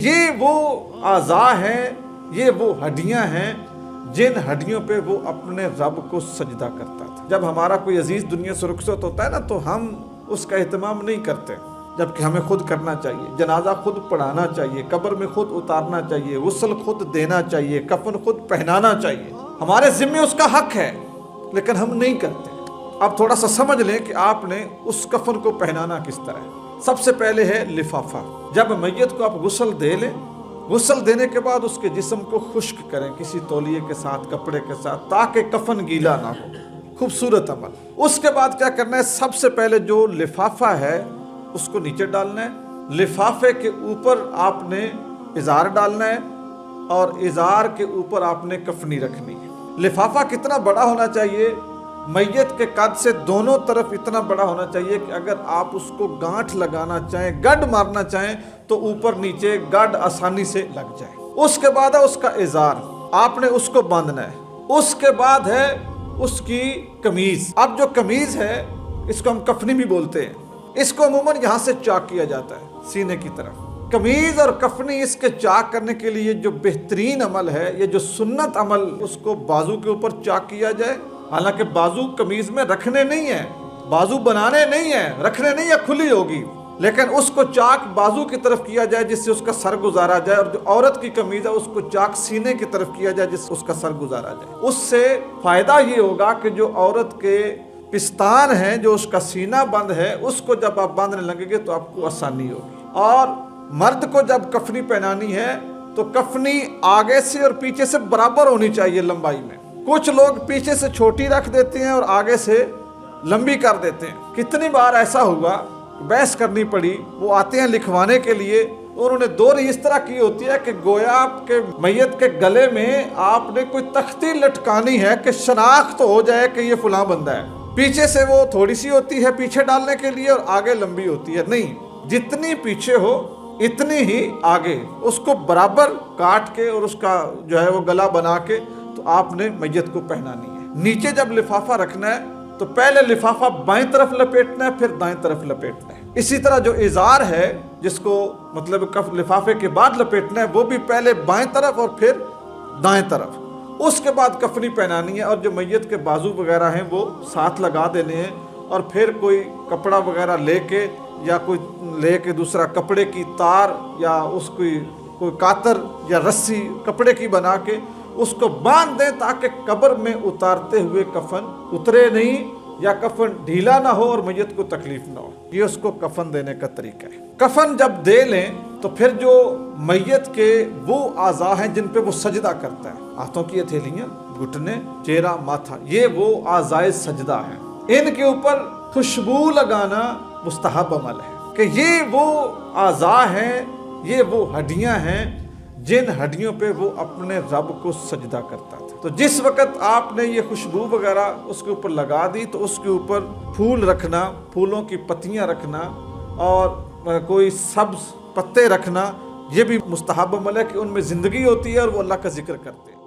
یہ وہ اعضاء ہیں، یہ وہ ہڈیاں ہیں جن ہڈیوں پہ وہ اپنے رب کو سجدہ کرتا تھا۔ جب ہمارا کوئی عزیز دنیا سے رخصت ہوتا ہے نا تو ہم اس کا اہتمام نہیں کرتے، جبکہ ہمیں خود کرنا چاہیے۔ جنازہ خود پڑھانا چاہیے، قبر میں خود اتارنا چاہیے، غسل خود دینا چاہیے، کفن خود پہنانا چاہیے۔ ہمارے ذمے اس کا حق ہے، لیکن ہم نہیں کرتے۔ اب تھوڑا سا سمجھ لیں کہ آپ نے اس کفن کو پہنانا کس طرح ہے۔ سب سے پہلے ہے لفافہ۔ جب میت کو آپ غسل دے لیں، غسل دینے کے بعد اس کے جسم کو خشک کریں کسی تولیے کے ساتھ، کپڑے کے ساتھ، تاکہ کفن گیلا نہ ہو۔ خوبصورت عمل۔ اس کے بعد کیا کرنا ہے؟ سب سے پہلے جو لفافہ ہے اس کو نیچے ڈالنا ہے۔ لفافے کے اوپر آپ نے ازار ڈالنا ہے اور ازار کے اوپر آپ نے کفنی رکھنی ہے۔ لفافہ کتنا بڑا ہونا چاہیے؟ میت کے قد سے دونوں طرف اتنا بڑا ہونا چاہیے کہ اگر آپ اس کو گانٹھ لگانا چاہیں، گڈ مارنا چاہیں تو اوپر نیچے گڈ آسانی سے لگ جائے۔ اس کے بعد ہے اس کا ازار، آپ نے اس کو باندھنا ہے۔ اس کے بعد ہے اس کی قمیض۔ اب جو قمیض ہے اس کو ہم کفنی بھی بولتے ہیں، اس کو عموماً یہاں سے چاک کیا جاتا ہے سینے کی طرف۔ قمیض اور کفنی اس کے چاک کرنے کے لیے جو بہترین عمل ہے، یہ جو سنت عمل، اس کو بازو کے اوپر چاک کیا جائے۔ حالانکہ بازو قمیض میں رکھنے نہیں ہیں، بازو بنانے نہیں ہیں، رکھنے نہیں ہے، کھلی ہوگی، لیکن اس کو چاک بازو کی طرف کیا جائے جس سے اس کا سر گزارا جائے، اور جو عورت کی قمیض ہے اس کو چاک سینے کی طرف کیا جائے جس سے اس کا سر گزارا جائے۔ اس سے فائدہ یہ ہوگا کہ جو عورت کے پستان ہیں، جو اس کا سینہ بند ہے، اس کو جب آپ باندھنے لگیں گے تو آپ کو آسانی ہوگی۔ اور مرد کو جب کفنی پہنانی ہے تو کفنی آگے سے اور پیچھے سے برابر ہونی چاہیے لمبائی میں۔ کچھ لوگ پیچھے سے چھوٹی رکھ دیتے ہیں اور آگے سے لمبی کر دیتے ہیں۔ کتنی بار ایسا ہوا، بحث کرنی پڑی، وہ آتے ہیں لکھوانے کے لیے، انہوں نے دوری اس طرح کی ہوتی ہے کہ گویا آپ کے میت کے گلے میں آپ نے کوئی تختی لٹکانی ہے کہ شناخت ہو جائے کہ یہ فلاں بندہ ہے۔ پیچھے سے وہ تھوڑی سی ہوتی ہے پیچھے ڈالنے کے لیے اور آگے لمبی ہوتی ہے، نہیں، جتنی پیچھے ہو اتنی ہی آگے، اس کو برابر کاٹ کے اور اس کا جو ہے وہ گلا بنا کے تو آپ نے میت کو پہنانی ہے۔ نیچے جب لفافہ رکھنا ہے تو پہلے لفافہ بائیں طرف لپیٹنا ہے، پھر دائیں طرف لپیٹنا ہے۔ اسی طرح جو ازار ہے جس کو مطلب لفافے کے بعد لپیٹنا ہے، وہ بھی پہلے بائیں طرف اور پھر دائیں طرف۔ اس کے بعد کفنی پہنانی ہے، اور جو میت کے بازو وغیرہ ہیں وہ ساتھ لگا دینے ہیں، اور پھر کوئی کپڑا وغیرہ لے کے یا کوئی لے کے دوسرا کپڑے کی تار یا اس کوئی کاتر یا رسی کپڑے کی بنا کے اس کو باندھ دیں تاکہ قبر میں اتارتے ہوئے کفن اترے نہیں یا کفن ڈھیلا نہ ہو اور میت کو تکلیف نہ ہو۔ یہ اس کو کفن دینے کا طریقہ ہے۔ کفن جب دے لیں تو پھر جو میت کے وہ اعضاء ہیں جن پہ وہ سجدہ کرتا ہے، ہاتھوں کی ہتھیلیاں، گھٹنے، چہرہ، ماتھا، یہ وہ اعضاء سجدہ ہیں۔ ان کے اوپر خوشبو لگانا مستحب عمل ہے کہ یہ وہ اعضاء ہیں، یہ وہ ہڈیاں ہیں جن ہڈیوں پہ وہ اپنے رب کو سجدہ کرتا تھا۔ تو جس وقت آپ نے یہ خوشبو وغیرہ اس کے اوپر لگا دی تو اس کے اوپر پھول رکھنا، پھولوں کی پتیاں رکھنا اور کوئی سبز پتے رکھنا، یہ بھی مستحب عمل ہے کہ ان میں زندگی ہوتی ہے اور وہ اللہ کا ذکر کرتے ہیں۔